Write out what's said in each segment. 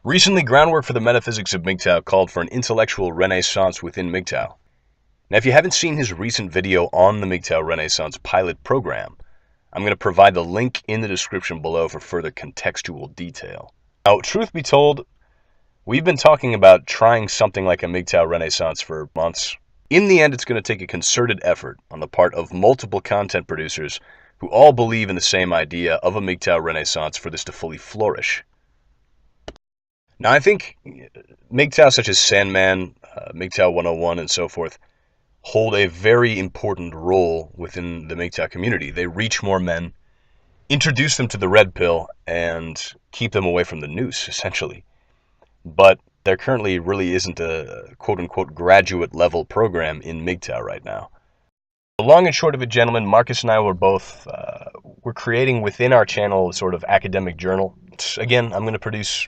Recently, groundwork for the metaphysics of MGTOW called for an intellectual renaissance within MGTOW. Now, if you haven't seen his recent video on the MGTOW Renaissance pilot program, I'm going to provide the link in the description below for further contextual detail. Now, truth be told, we've been talking about trying something like a MGTOW Renaissance for months. In the end, it's going to take a concerted effort on the part of multiple content producers who all believe in the same idea of a MGTOW Renaissance for this to fully flourish. Now, I think MGTOW such as Sandman, MGTOW 101, and so forth hold a very important role within the MGTOW community. They reach more men, introduce them to the red pill, and keep them away from the noose, essentially. But there currently really isn't a quote-unquote graduate-level program in MGTOW right now. The long and short of it, gentlemen, Marcus and I were both, we're creating within our channel a sort of academic journal. Again, I'm going to produce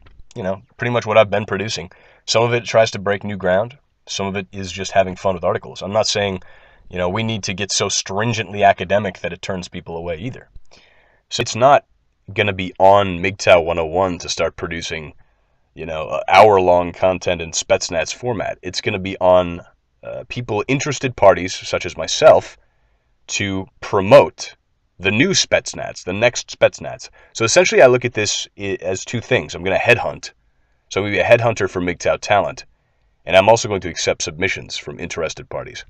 pretty much what I've been producing. Some of it tries to break new ground. Some of it is just having fun with articles. I'm not saying, we need to get so stringently academic that it turns people away either. So it's not going to be on MGTOW 101 to start producing, hour-long content in Spetsnaz format. It's going to be on interested parties, such as myself, to promote the new Spetsnaz, the next Spetsnaz. So essentially I look at this as two things. I'm going to headhunt. So I'm going to be a headhunter for MGTOW talent. And I'm also going to accept submissions from interested parties.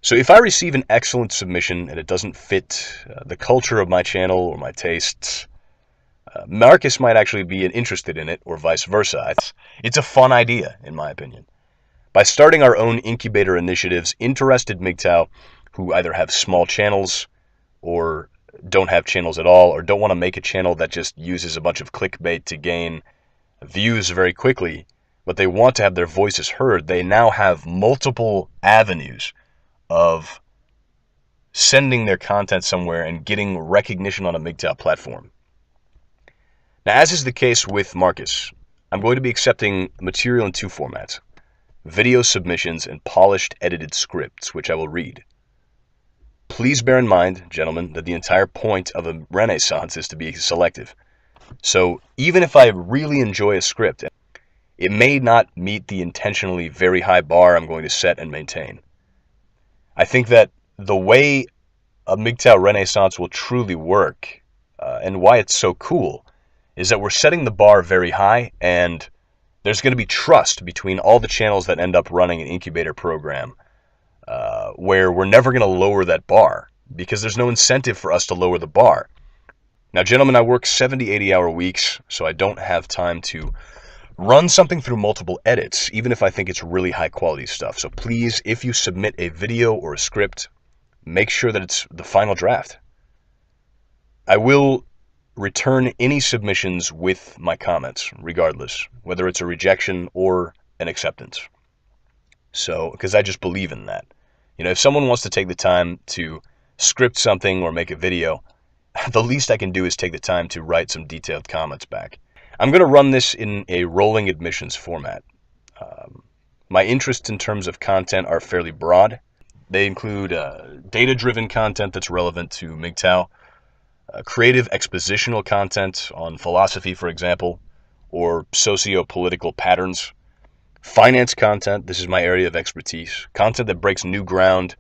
So if I receive an excellent submission and it doesn't fit the culture of my channel or my tastes, Marcus might actually be interested in it or vice versa. It's a fun idea, in my opinion. By starting our own incubator initiatives, interested MGTOW who either have small channels or don't have channels at all, or don't want to make a channel that just uses a bunch of clickbait to gain views very quickly, but they want to have their voices heard, they now have multiple avenues of sending their content somewhere and getting recognition on a MGTOW platform. Now, as is the case with Marcus, I'm going to be accepting material in two formats: video submissions and polished edited scripts, which I will read. Please bear in mind, gentlemen, that the entire point of a renaissance is to be selective. So even if I really enjoy a script, it may not meet the intentionally very high bar I'm going to set and maintain. I think that the way a MGTOW Renaissance will truly work, and why it's so cool, is that we're setting the bar very high, and there's going to be trust between all the channels that end up running an incubator program, where we're never going to lower that bar, because there's no incentive for us to lower the bar. Now, gentlemen, I work 70, 80-hour weeks, so I don't have time to run something through multiple edits, even if I think it's really high-quality stuff. So please, if you submit a video or a script, make sure that it's the final draft. I will return any submissions with my comments, regardless, whether it's a rejection or an acceptance. So, because I just believe in that. If someone wants to take the time to script something or make a video, the least I can do is take the time to write some detailed comments back. I'm going to run this in a rolling admissions format. My interests in terms of content are fairly broad. They include data-driven content that's relevant to MGTOW, creative expositional content on philosophy, for example, or socio-political patterns, finance content, this is my area of expertise, content that breaks new ground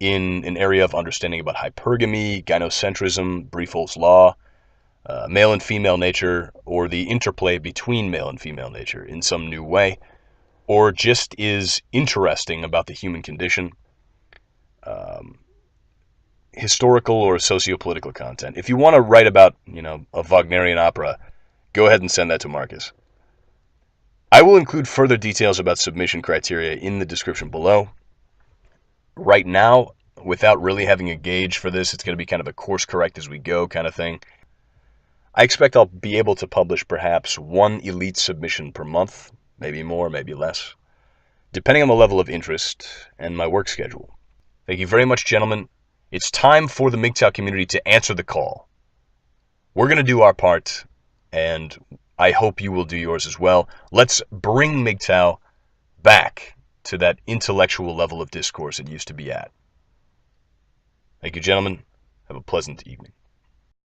in an area of understanding about hypergamy, gynocentrism, Briefholt's law, male and female nature, or the interplay between male and female nature in some new way, or just is interesting about the human condition, historical or socio-political content. If you want to write about, a Wagnerian opera, go ahead and send that to Marcus. I will include further details about submission criteria in the description below. Right now, without really having a gauge for this, it's going to be kind of a course correct as we go kind of thing. I expect I'll be able to publish perhaps one elite submission per month, maybe more, maybe less, depending on the level of interest and my work schedule. Thank you very much, gentlemen. It's time for the MGTOW community to answer the call. We're going to do our part, and I hope you will do yours as well. Let's bring MGTOW back to that intellectual level of discourse it used to be at. Thank you, gentlemen. Have a pleasant evening.